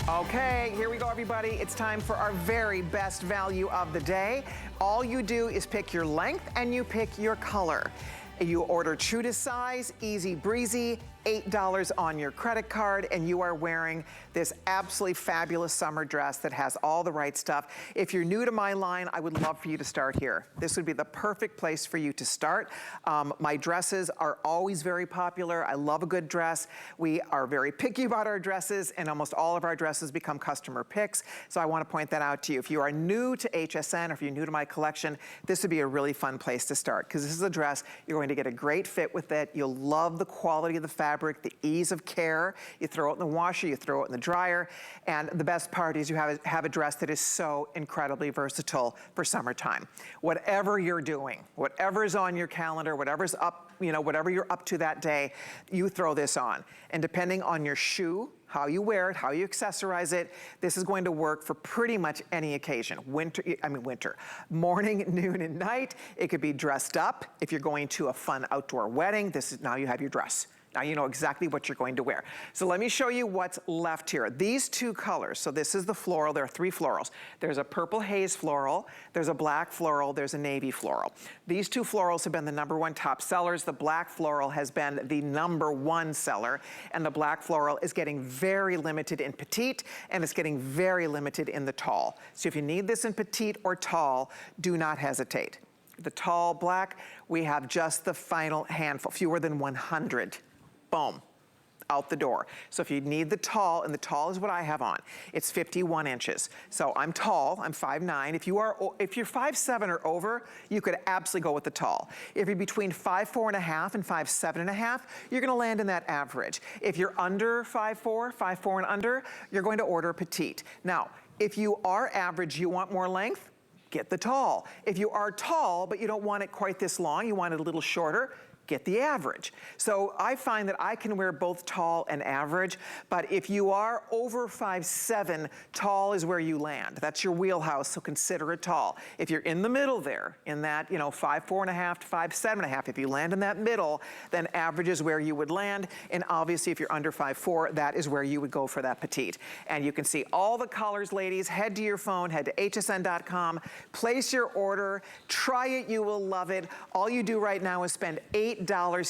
Okay, here we go, everybody. It's time for our very best value of the day. All you do is pick your length and you pick your color. You order true to size, easy breezy, $8 on your credit card, and you are wearing this absolutely fabulous summer dress that has all the right stuff. If you're new to my line, I would love for you to start here. This would be the perfect place for you to start. My dresses are always very popular. I love a good dress. We are very picky about our dresses, and almost all of our dresses become customer picks. So I want to point that out to you. If you are new to HSN, or if you're new to my collection, this would be a really fun place to start, because this is a dress, you're going to get a great fit with it. You'll love the quality of the fabric, the ease of care. You throw it in the washer, you throw it in the dryer, and the best part is you have a dress that is so incredibly versatile for summertime. Whatever you're doing, whatever's on your calendar, whatever's up, you know, whatever you're up to that day, you throw this on. And depending on your shoe, how you wear it, how you accessorize it, this is going to work for pretty much any occasion. Winter, morning, noon, and night. It could be dressed up. If you're going to a fun outdoor wedding, now you have your dress. Now you know exactly what you're going to wear. So let me show you what's left here. These two colors, so this is the floral, there are three florals. There's a purple haze floral, there's a black floral, there's a navy floral. These two florals have been the #1 top sellers. The black floral has been the #1 seller, and the black floral is getting very limited in petite, and it's getting very limited in the tall. So if you need this in petite or tall, do not hesitate. The tall black, we have just the final handful, fewer than 100. Boom, out the door. So if you need the tall, and the tall is what I have on, it's 51 inches. So I'm tall, I'm 5'9". If you're 5'7" or over, you could absolutely go with the tall. If you're between 5'4.5" and 5'7.5", you're gonna land in that average. If you're under 5'4", 5'4" and under, you're going to order a petite. Now, if you are average, you want more length, get the tall. If you are tall, but you don't want it quite this long, you want it a little shorter, get the average. So I find that I can wear both tall and average, but if you are over 5'7", tall is where you land. That's your wheelhouse, so consider it tall. If you're in the middle there, in that, 5'4.5" to 5'7.5", if you land in that middle, then average is where you would land, and obviously if you're under 5'4", that is where you would go for that petite. And you can see all the colors, ladies. Head to your phone, head to hsn.com, place your order, try it, you will love it. All you do right now is spend $8.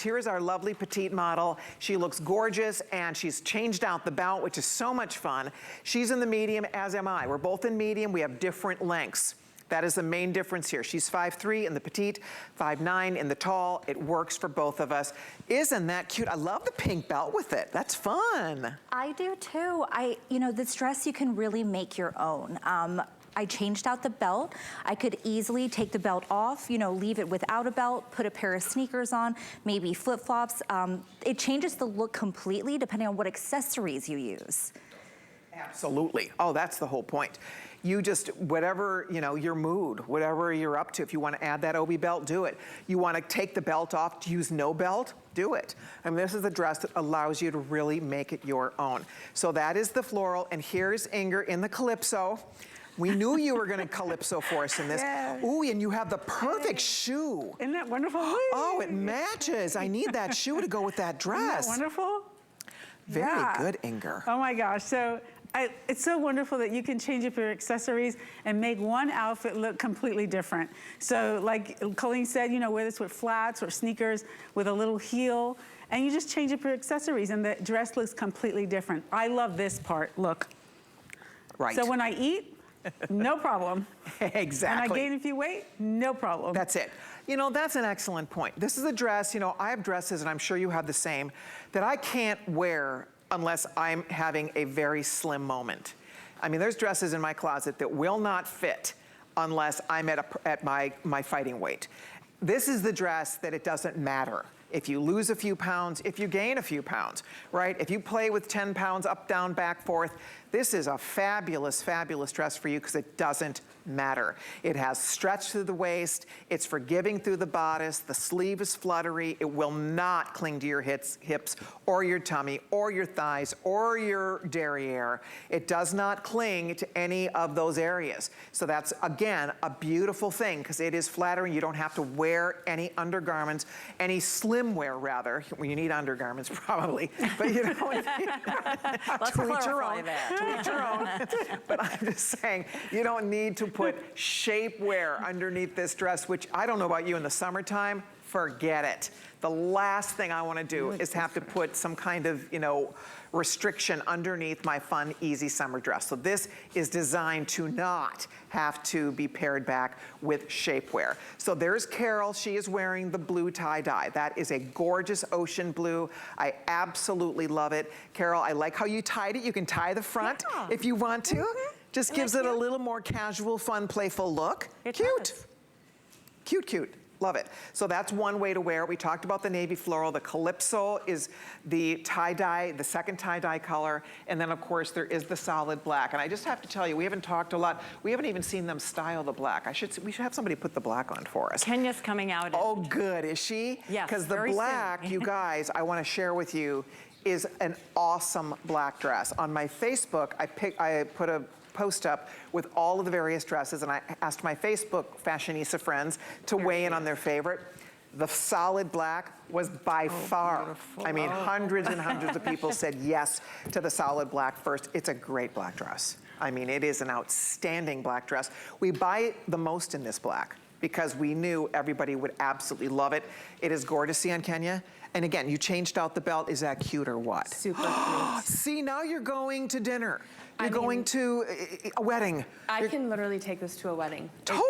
Here is our lovely petite model. She looks gorgeous, and she's changed out the belt, which is so much fun. She's in the medium, as am I. We're both in medium. We have different lengths. That is the main difference here. She's 5'3" in the petite, 5'9" in the tall. It works for both of us. Isn't that cute? I love the pink belt with it. That's fun. I do too. This dress you can really make your own. I changed out the belt. I could easily take the belt off, leave it without a belt, put a pair of sneakers on, maybe flip-flops. It changes the look completely depending on what accessories you use. Absolutely. Oh, that's the whole point. You just, whatever, your mood, whatever you're up to, if you want to add that OB belt, do it. You want to take the belt off, to use no belt, do it. I mean, this is a dress that allows you to really make it your own. So that is the floral, and here's Inger in the Calypso. We knew you were gonna Calypso for us in this. Yeah. Ooh, and you have the perfect shoe. Isn't that wonderful? Oh, it matches. I need that shoe to go with that dress. Isn't that wonderful? Very good, Inger. Oh my gosh, so it's so wonderful that you can change up your accessories and make one outfit look completely different. So like Colleen said, whether it's with flats or sneakers with a little heel, and you just change up your accessories and the dress looks completely different. I love this part, look. Right. So when I eat, no problem. Exactly. And I gain a few weight, no problem. That's it. That's an excellent point. This is a dress, I have dresses, and I'm sure you have the same, that I can't wear unless I'm having a very slim moment. I mean, there's dresses in my closet that will not fit unless I'm at my fighting weight. This is the dress that it doesn't matter if you lose a few pounds, if you gain a few pounds, right? If you play with 10 pounds up, down, back, forth, this is a fabulous, fabulous dress for you because it doesn't matter. It has stretch through the waist, it's forgiving through the bodice, the sleeve is fluttery, it will not cling to your hips or your tummy or your thighs or your derriere. It does not cling to any of those areas. So that's, again, a beautiful thing because it is flattering. You don't have to wear any undergarments, any slim wear rather. Well, you need undergarments probably, but you know, Let's clarify that. to each your own. But I'm just saying, you don't need to put shapewear underneath this dress, which I don't know about you in the summertime, forget it. The last thing I want to do is have to put some kind of, you know, restriction underneath my fun, easy summer dress. So this is designed to not have to be paired back with shapewear. So there's Carol. She is wearing the blue tie-dye. That is a gorgeous ocean blue. I absolutely love it. Carol, I like how you tied it. You can tie the front if you want to. Just gives it a little more casual, fun, playful look. Cute. Cute, cute. Love it. So that's one way to wear it. We talked about the navy floral. The Calypso is the tie-dye, the second tie-dye color. And then, of course, there is the solid black. And I just have to tell you, we haven't talked a lot. We haven't even seen them style the black. We should have somebody put the black on for us. Kenya's coming out. Oh, good. Is she? Yes, because the black, you guys, I want to share with you, is an awesome black dress. On my Facebook, I put a post up with all of the various dresses, and I asked my Facebook fashionista friends to weigh in on their favorite. The solid black was by far, beautiful. I mean, hundreds and hundreds of people said yes to the solid black first. It's a great black dress. I mean, it is an outstanding black dress. We buy the most in this black because we knew everybody would absolutely love it. It is gorgeous. See on Kenya? And again, you changed out the belt. Is that cute or what? Super cute. See, now you're going to dinner. You're going to a wedding. I can literally take this to a wedding. Totally.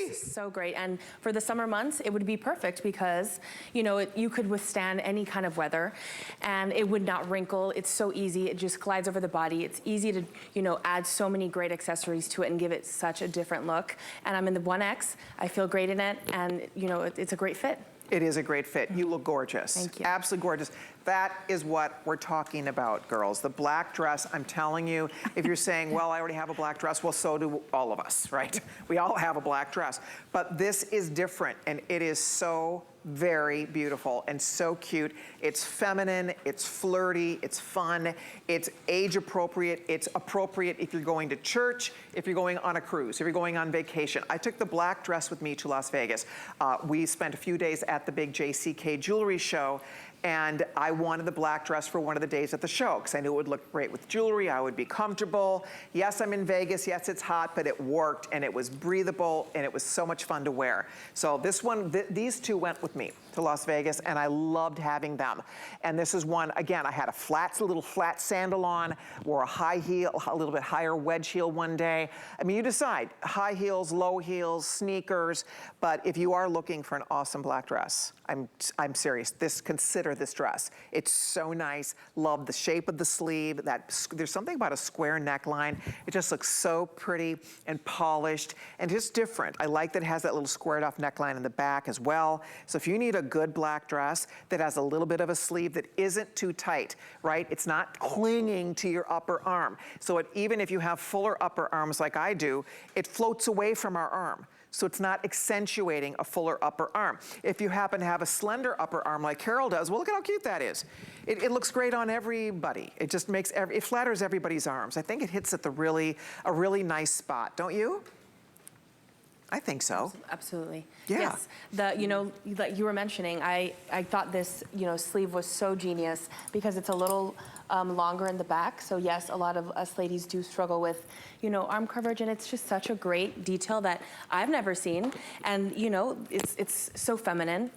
It's so great. And for the summer months, it would be perfect because, you know, you could withstand any kind of weather and it would not wrinkle. It's so easy. It just glides over the body. It's easy to, you know, add so many great accessories to it and give it such a different look. And I'm in the 1X. I feel great in it. And, you know, it's a great fit. It is a great fit. You look gorgeous. Thank you. Absolutely gorgeous. That is what we're talking about, girls. The black dress, I'm telling you, if you're saying, well, I already have a black dress, well, so do all of us, right? We all have a black dress. But this is different, and it is so very beautiful and so cute. It's feminine, it's flirty, it's fun, it's age appropriate, it's appropriate if you're going to church, if you're going on a cruise, if you're going on vacation. I took the black dress with me to Las Vegas. We spent a few days at the big JCK jewelry show, and I wanted the black dress for one of the days at the show because I knew it would look great with jewelry, I would be comfortable. Yes, I'm in Vegas, yes, it's hot, but it worked and it was breathable and it was so much fun to wear. So this one, these two went with me to Las Vegas and I loved having them. And this is one, again, I had a little flat sandal on, wore a high heel, a little bit higher wedge heel one day. I mean, you decide, high heels, low heels, sneakers, but if you are looking for an awesome black dress, I'm serious, consider this dress. It's so nice. Love the shape of the sleeve. There's something about a square neckline. It just looks so pretty and polished and just different. I like that it has that little squared off neckline in the back as well. So if you need a good black dress that has a little bit of a sleeve that isn't too tight, right? It's not clinging to your upper arm. So even if you have fuller upper arms like I do, it floats away from our arm. So it's not accentuating a fuller upper arm. If you happen to have a slender upper arm like Carol does, well, look at how cute that is. It looks great on everybody. It just makes, it flatters everybody's arms. I think it hits at a really nice spot, don't you? I think so. Absolutely. Yeah. Yes. You know, like you were mentioning, I thought this, you know, sleeve was so genius because it's a little longer in the back. So yes, a lot of us ladies do struggle with, you know, arm coverage, and it's just such a great detail that I've never seen. And you know, it's so feminine.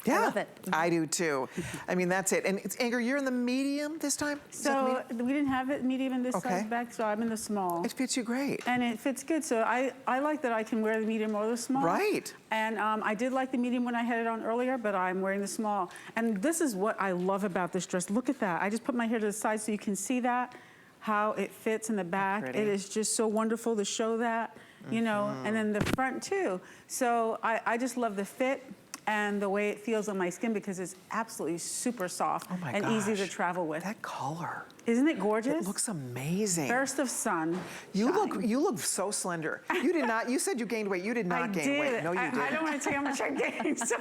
Yeah, I love it. I do too. I mean, that's it. And Inger, you're in the medium this time? So we didn't have it medium in this Okay. size back, so I'm in the small. It fits you great. And it fits good, so I like that I can wear the medium or the small. Right. And I did like the medium when I had it on earlier, but I'm wearing the small. And this is what I love about this dress. Look at that. I just put my hair to the side so you can see that, how it fits in the back. It is just so wonderful to show that, you know, and then the front too. So I just love the fit. and the way it feels on my skin, because it's absolutely super soft Oh my and easy to gosh. travel with. That color. Isn't it gorgeous? It looks amazing. Burst of sun. You shine. look so slender. You did not, you said you gained weight. You did not gain weight. No, you didn't. I don't want to tell you how much I gained, so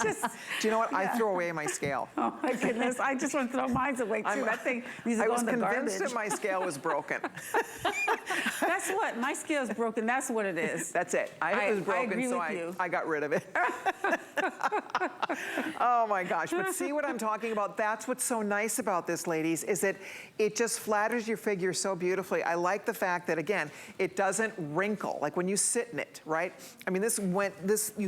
just, Do you know what? I threw away my scale. oh my goodness, I just want to throw mine away too. That thing needs to I go was in the convinced garbage. that my scale was broken. That's what, my scale's broken, that's what it is. That's it. It was broken, agree so with you. I got rid of it. Oh my gosh, but see what I'm talking about? That's what's so nice about this, ladies, is that it just flatters your figure so beautifully. I like the fact that, again, it doesn't wrinkle, like when you sit in it, right? I mean, you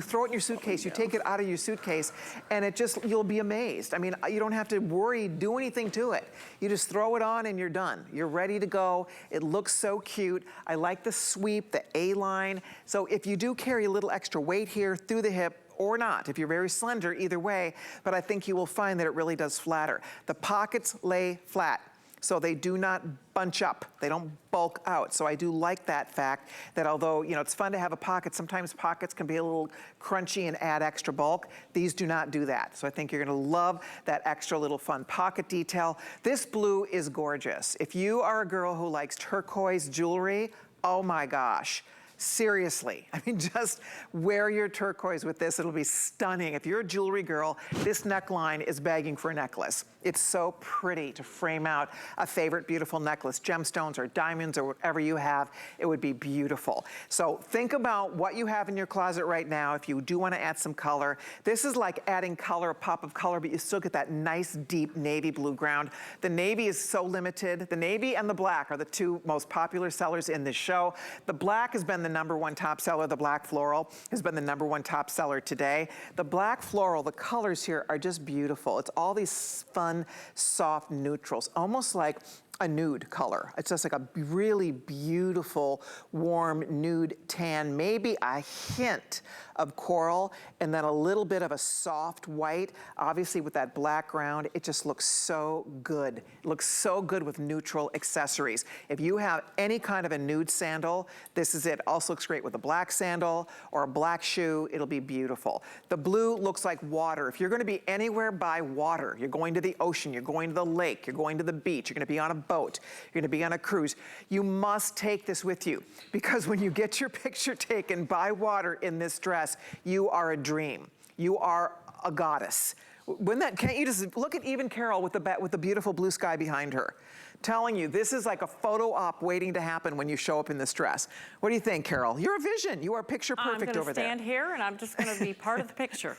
throw it in your suitcase, you take it out of your suitcase, and it just, you'll be amazed. I mean, you don't have to worry, do anything to it. You just throw it on and you're done. You're ready to go. It looks so cute. I like the sweep, the A-line. So if you do carry a little extra weight here through the hip, or not, if you're very slender, either way, but I think you will find that it really does flatter. The pockets lay flat, so they do not bunch up. They don't bulk out. So I do like that fact that although, you know, it's fun to have a pocket, sometimes pockets can be a little crunchy and add extra bulk. These do not do that. So I think you're gonna love that extra little fun pocket detail. This blue is gorgeous. If you are a girl who likes turquoise jewelry, oh my gosh. Seriously, I mean, just wear your turquoise with this. It'll be stunning. If you're a jewelry girl, this neckline is begging for a necklace. It's so pretty to frame out a favorite beautiful necklace, gemstones or diamonds or whatever you have. It would be beautiful. So think about what you have in your closet right now. If you do want to add some color, this is like adding color, a pop of color, but you still get that nice deep navy blue ground. The navy is so limited. The navy and the black are the two most popular sellers in this show. The black has been the #1 top seller. The black floral has been the #1 top seller today. The black floral, the colors here are just beautiful. It's all these fun, soft neutrals, almost like a nude color. It's just like a really beautiful, warm nude tan, maybe a hint of coral, and then a little bit of a soft white. Obviously with that black ground, it just looks so good. It looks so good with neutral accessories. If you have any kind of a nude sandal, this is it. Also looks great with a black sandal or a black shoe. It'll be beautiful. The blue looks like water. If you're gonna be anywhere by water, you're going to the ocean, you're going to the lake, you're going to the beach, you're gonna be on a boat, you're gonna be on a cruise, you must take this with you, because when you get your picture taken by water in this dress, you are a dream. You are a goddess. Can't you just look at even Carol with the beautiful blue sky behind her? Telling you, this is like a photo op waiting to happen when you show up in this dress. What do you think, Carol? You're a vision. You are picture perfect over there. I'm going to stand here and I'm just going to be part of the picture.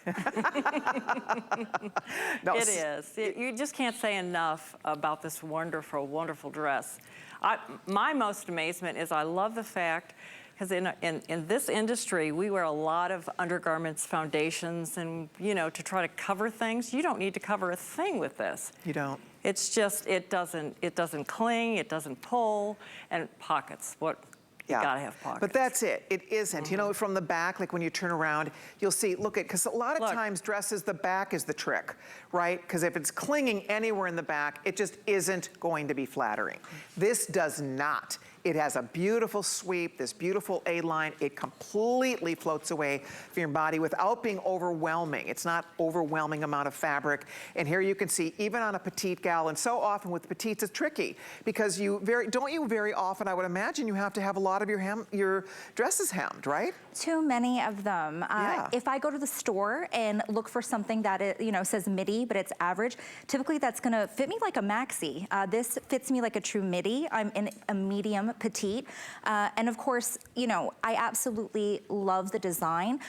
No, It is. You just can't say enough about this wonderful, wonderful dress. My most amazement is I love the fact, because in this industry, we wear a lot of undergarments, foundations, and, you know, to try to cover things. You don't need to cover a thing with this. You don't. It's just, it doesn't cling, it doesn't pull, and pockets. You gotta have pockets. But that's it. It isn't. You know, from the back, like when you turn around, you'll see, because a lot of times dresses, the back is the trick, right? Because if it's clinging anywhere in the back, it just isn't going to be flattering. This does not. It has a beautiful sweep, this beautiful A-line. It completely floats away from your body without being overwhelming. It's not overwhelming amount of fabric. And here you can see, even on a petite gal, and so often with petites, it's tricky because don't you very often, I would imagine, you have to have a lot of your dresses hemmed, right? Too many of them. Yeah. If I go to the store and look for something that says midi, but it's average, typically that's gonna fit me like a maxi. This fits me like a true midi. I'm in a medium petite. And of course, I absolutely love the design.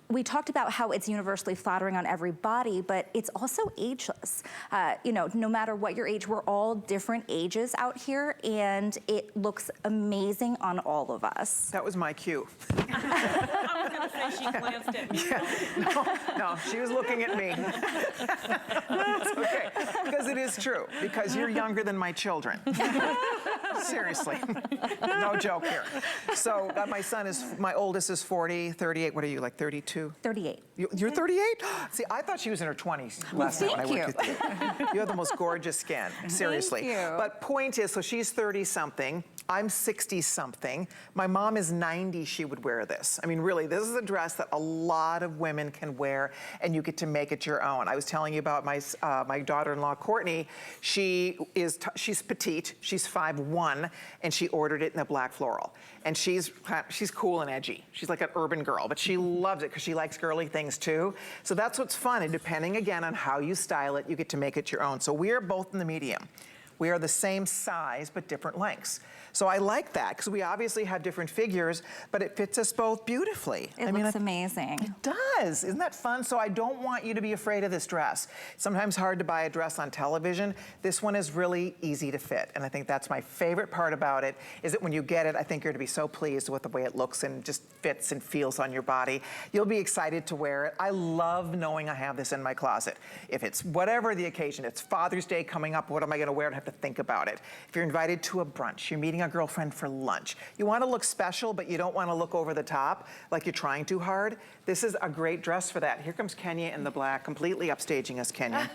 We talked about how it's universally flattering on every body, but it's also ageless. No matter what your age, we're all different ages out here, and it looks amazing on all of us. That was my cue. I was gonna say she glanced at me. Yeah. No, she was looking at me. It's okay, because it is true, because you're younger than my children. Seriously. No joke here. So my oldest is 40, 38. What are you, like 32? 38. You're 38? See, I thought she was in her 20s last night when I thank worked with you. You have the most gorgeous skin, seriously. Thank you. But point is, so she's 30-something. I'm 60-something. My mom is 90, she would wear this. I mean, really, this is a dress that a lot of women can wear, and you get to make it your own. I was telling you about my daughter-in-law, Courtney. She's petite, she's 5'1", and she ordered it in a black floral. And she's cool and edgy. She's like an urban girl, but she loves it because she likes girly things too. So that's what's fun, and depending again on how you style it, you get to make it your own. So we are both in the medium. We are the same size, but different lengths. So I like that because we obviously have different figures, but it fits us both beautifully. It looks amazing. It does. Isn't that fun? So I don't want you to be afraid of this dress. It's sometimes hard to buy a dress on television. This one is really easy to fit. And I think that's my favorite part about it, is that when you get it, I think you're going to be so pleased with the way it looks and just fits and feels on your body. You'll be excited to wear it. I love knowing I have this in my closet. If it's whatever the occasion, it's Father's Day coming up, what am I going to wear? I have to think about it. If you're invited to a brunch, you're meeting a girlfriend for lunch. You want to look special, but you don't want to look over the top like you're trying too hard. This is a great dress for that. Here comes Kenya in the black, completely upstaging us, Kenya.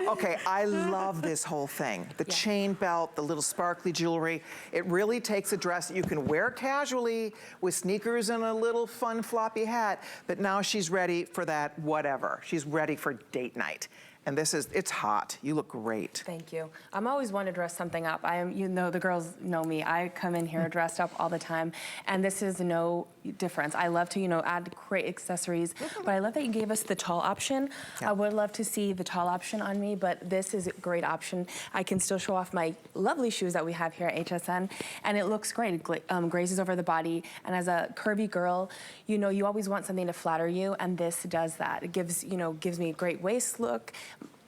Okay, I love this whole thing. The chain belt, the little sparkly jewelry. It really takes a dress that you can wear casually with sneakers and a little fun floppy hat, but now she's ready for that whatever. She's ready for date night. And it's hot. You look great. Thank you. I'm always one to dress something up. The girls know me. I come in here dressed up all the time, and this is no difference. I love to, add great accessories, but I love that you gave us the tall option. I would love to see the tall option on me, but this is a great option. I can still show off my lovely shoes that we have here at HSN, and it looks great. It grazes over the body, and as a curvy girl, you always want something to flatter you, and this does that. It gives me a great waist look,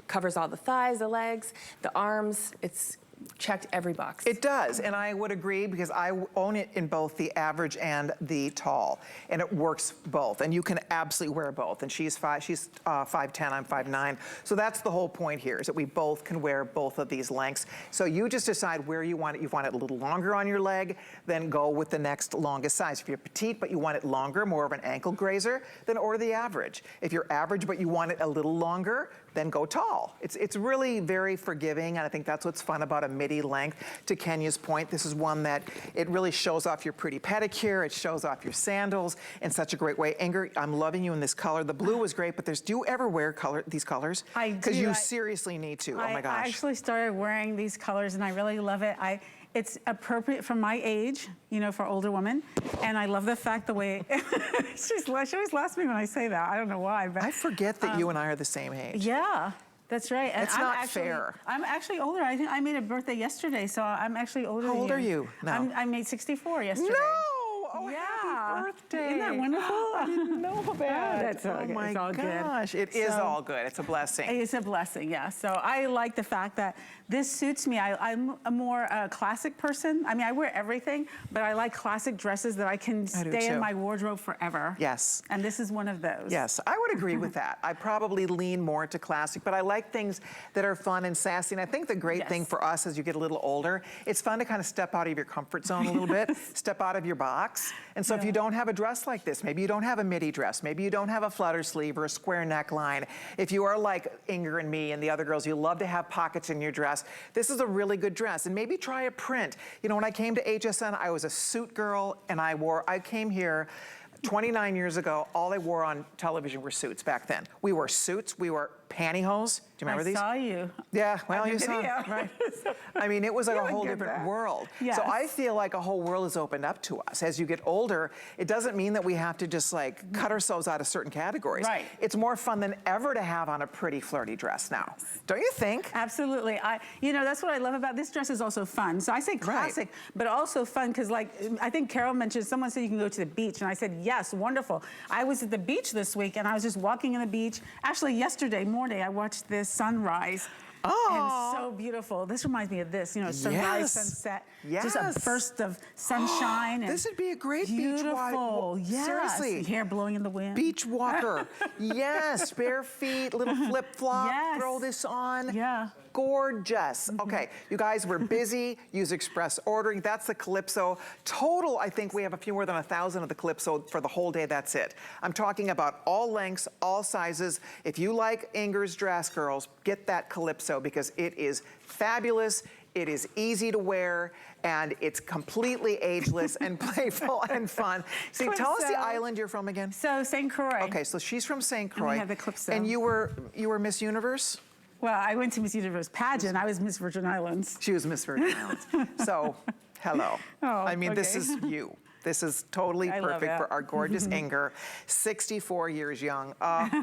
covers all the thighs, the legs, the arms. It's checked every box. It does, and I would agree because I own it in both the average and the tall, and it works both, and you can absolutely wear both. And she's 5'10", I'm 5'9", so that's the whole point here, is that we both can wear both of these lengths. So you just decide where you want it. You want it a little longer on your leg, then go with the next longest size. If you're petite but you want it longer, more of an ankle grazer, then order the average. If you're average but you want it a little longer, then go tall. It's really very forgiving, and I think that's what's fun about a midi length. To Kenya's point, this is one that it really shows off your pretty pedicure, it shows off your sandals in such a great way. Inger, I'm loving you in this color. The blue was great, but do you ever wear these colors? I do. Because you seriously need to. Oh my gosh. I actually started wearing these colors, and I really love it. It's appropriate for my age, for older women. And I love the fact the way, she always laughs at me when I say that. I don't know why, but. I forget that you and I are the same age. Yeah, that's right. And it's not fair. I'm actually older. I think I made a birthday yesterday, so I'm actually older than you. How old are you now? I made 64 yesterday. No! Oh, yeah. Happy birthday. Isn't that wonderful? I didn't know that. That's all oh good. my It's all gosh. It is all good. It's a blessing. It's a blessing, yeah. So I like the fact that this suits me. I'm a more classic person. I mean, I wear everything, but I like classic dresses that I can stay in my wardrobe forever. Yes. And this is one of those. Yes, I would agree with that. I probably lean more to classic, but I like things that are fun and sassy. And I think the great thing for us as you get a little older, it's fun to kind of step out of your comfort zone a little bit, step out of your box. And so if you don't have a dress like this, maybe you don't have a midi dress, maybe you don't have a flutter sleeve or a square neckline. If you are like Inger and me and the other girls, you love to have pockets in your dress, this is a really good dress. And maybe try a print. When I came to HSN, I was a suit girl, and I came here 29 years ago, all I wore on television were suits back then. We wore suits, we wore pantyhose. Do you remember these? I saw you. Yeah, well, you saw, right? I mean, it was like a whole different world. Yes. So I feel like a whole world is opened up to us. As you get older, it doesn't mean that we have to just cut ourselves out of certain categories. Right. It's more fun than ever to have on a pretty flirty dress now. Don't you think? Absolutely. That's what I love about this dress is also fun. So I say classic, but also fun because I think Carol mentioned, someone said you can go to the beach. And I said, yes, wonderful. I was at the beach this week and I was just walking on the beach. Actually, yesterday morning, I watched this sunrise. And so beautiful. This reminds me of this, you know, sunrise, sunset. Just a burst of sunshine. This would be a great beautiful. beach walk. Yes. Seriously. Hair blowing in the wind. Beach walker. Yes, bare feet, little flip-flop. Yes. Throw this on. Yeah. Gorgeous. Okay, you guys, we're busy. Use express ordering. That's the Calypso. Total, I think we have a few more than 1,000 of the Calypso for the whole day. That's it. I'm talking about all lengths, all sizes. If you like Inger's dress, girls, get that Calypso because it is fabulous. It is easy to wear, and it's completely ageless and playful and fun. See, tell us the island you're from again. So, St. Croix. Okay, so she's from St. Croix. And we have the Calypso. And you were Miss Universe? Well, I went to Miss Universe pageant. I was Miss Virgin Islands. She was Miss Virgin Islands. So, hello. I mean, this is you. This is totally perfect for our gorgeous Inger, 64 years young.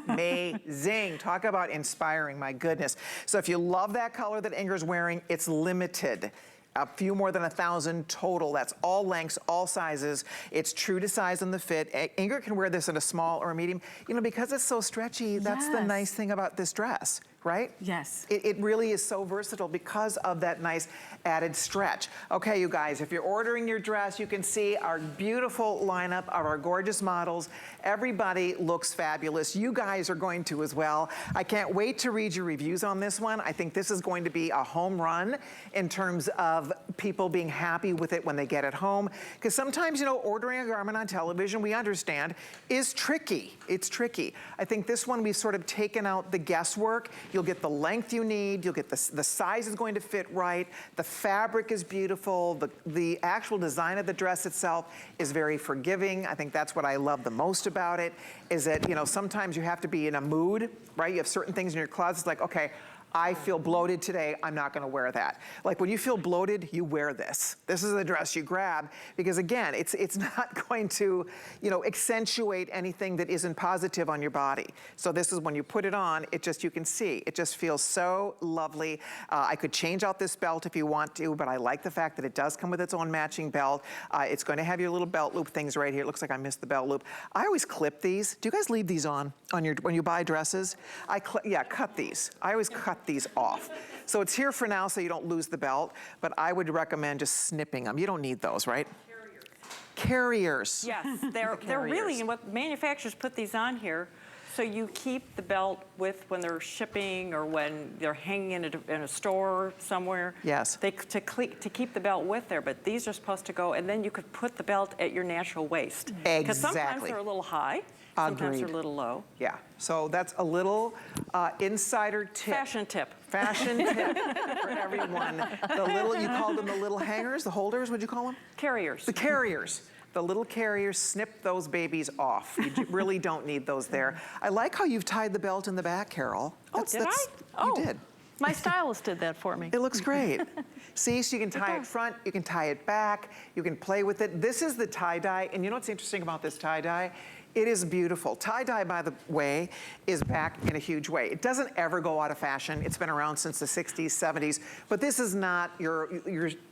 Amazing. Talk about inspiring, my goodness. So if you love that color that Inger's wearing, it's limited. A few more than 1,000 total. That's all lengths, all sizes. It's true to size and the fit. Inger can wear this in a small or a medium. You know, because it's so stretchy, that's the nice thing about this dress, right? Yes. It really is so versatile because of that nice added stretch. Okay, you guys, if you're ordering your dress, you can see our beautiful lineup of our gorgeous models. Everybody looks fabulous. You guys are going to as well. I can't wait to read your reviews on this one. I think this is going to be a home run in terms of people being happy with it when they get it home. Because sometimes, you know, ordering a garment on television, we understand, is tricky. It's tricky. I think this one, we've sort of taken out the guesswork. You'll get the length you need. You'll get the size is going to fit right. The fabric is beautiful. The actual design of the dress itself is very forgiving. I think that's what I love the most about it, is that, you know, sometimes you have to be in a mood, right? You have certain things in your closet, like, okay, I feel bloated today, I'm not gonna wear that. Like when you feel bloated, you wear this. This is the dress you grab because again, it's not going to, you know, accentuate anything that isn't positive on your body. So this is when you put it on, it just, you can see, it just feels so lovely. I could change out this belt if you want to, but I like the fact that it does come with its own matching belt. It's going to have your little belt loop things right here. It looks like I missed the belt loop. I always clip these. Do you guys leave these on your, when you buy dresses? Yeah, cut these. I always cut these off. So it's here for now so you don't lose the belt, but I would recommend just snipping them. You don't need those, right? Carriers. Yes, they're really, and what manufacturers put these on here, so you keep the belt with when they're shipping or when they're hanging in a store somewhere. Yes. To keep the belt with there, but these are supposed to go, and then you could put the belt at your natural waist. Exactly. Because sometimes they're a little high, sometimes Agreed. they're a little low. Yeah, so that's a little insider tip. Fashion tip. Fashion tip for everyone. The little, you called them the little hangers, the holders, what'd you call them? Carriers. The carriers. The little carriers, snip those babies off. You really don't need those there. I like how you've tied the belt in the back, Carol. Did I? You did. My stylist did that for me. It looks great. See, so you can tie it front, you can tie it back, you can play with it. This is the tie-dye, and you know what's interesting about this tie-dye? It is beautiful. Tie-dye, by the way, is back in a huge way. It doesn't ever go out of fashion. It's been around since the 60s, 70s, but this is not your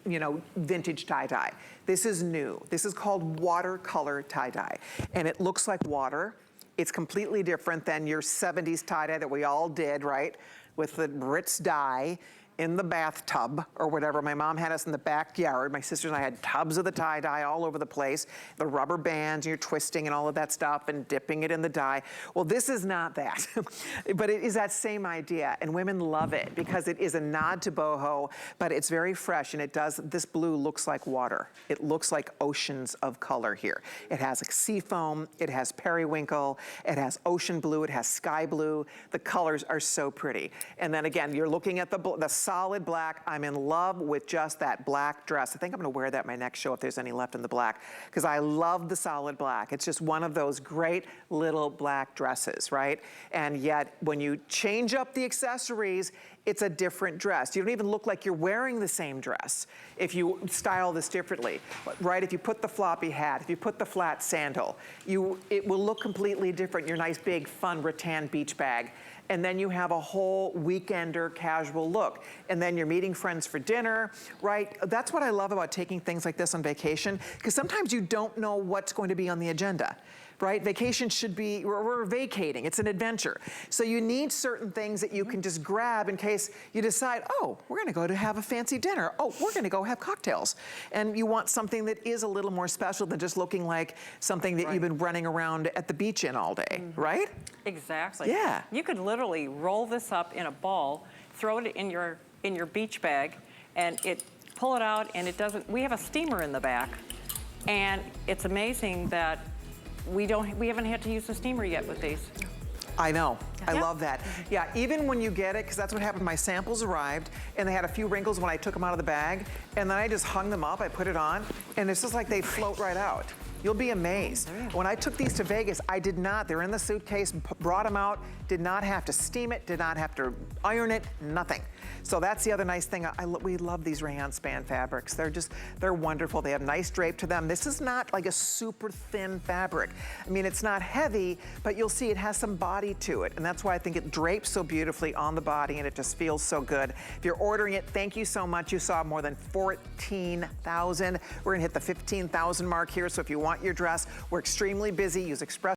you know, vintage tie-dye. This is new. This is called watercolor tie-dye, and it looks like water. It's completely different than your 70s tie-dye that we all did, right? With the Ritz dye in the bathtub or whatever. My mom had us in the backyard. My sisters and I had tubs of the tie-dye all over the place. The rubber bands, and you're twisting and all of that stuff and dipping it in the dye. Well, this is not that, but it is that same idea, and women love it because it is a nod to boho, but it's very fresh, and it does, this blue looks like water. It looks like oceans of color here. It has like sea foam, it has periwinkle, it has ocean blue, it has sky blue. The colors are so pretty. And then again, you're looking at the solid black. I'm in love with just that black dress. I think I'm gonna wear that my next show if there's any left in the black, because I love the solid black. It's just one of those great little black dresses, right? And yet, when you change up the accessories, it's a different dress. You don't even look like you're wearing the same dress if you style this differently, right? If you put the floppy hat, if you put the flat sandal, it will look completely different, your nice big fun rattan beach bag. And then you have a whole weekender casual look. And then you're meeting friends for dinner, right? That's what I love about taking things like this on vacation, because sometimes you don't know what's going to be on the agenda. right? Vacation should be, we're vacating, it's an adventure. So you need certain things that you can just grab in case you decide, oh, we're gonna go to have a fancy dinner. Oh, we're gonna go have cocktails. And you want something that is a little more special than just looking like something that you've been running around at the beach in all day, right? Exactly. Yeah. You could literally roll this up in a ball, throw it in your beach bag, and pull it out, and it doesn't. We have a steamer in the back, and it's amazing that we haven't had to use the steamer yet with these. I know. I love that. Yeah, even when you get it, because that's what happened. My samples arrived, and they had a few wrinkles when I took them out of the bag, and then I just hung them up, I put it on, and it's just like they float right out. You'll be amazed. When I took these to Vegas, I did not. They're in the suitcase, brought them out, did not have to steam it, did not have to iron it, nothing. So that's the other nice thing. We love these rayon span fabrics. They're wonderful. They have nice drape to them. This is not like a super thin fabric. I mean, it's not heavy, but you'll see it has some body to it. And that's why I think it drapes so beautifully on the body, and it just feels so good. If you're ordering it, thank you so much. You saw more than 14,000. We're gonna hit the 15,000 mark here. So if you want your dress, we're extremely busy. Use Express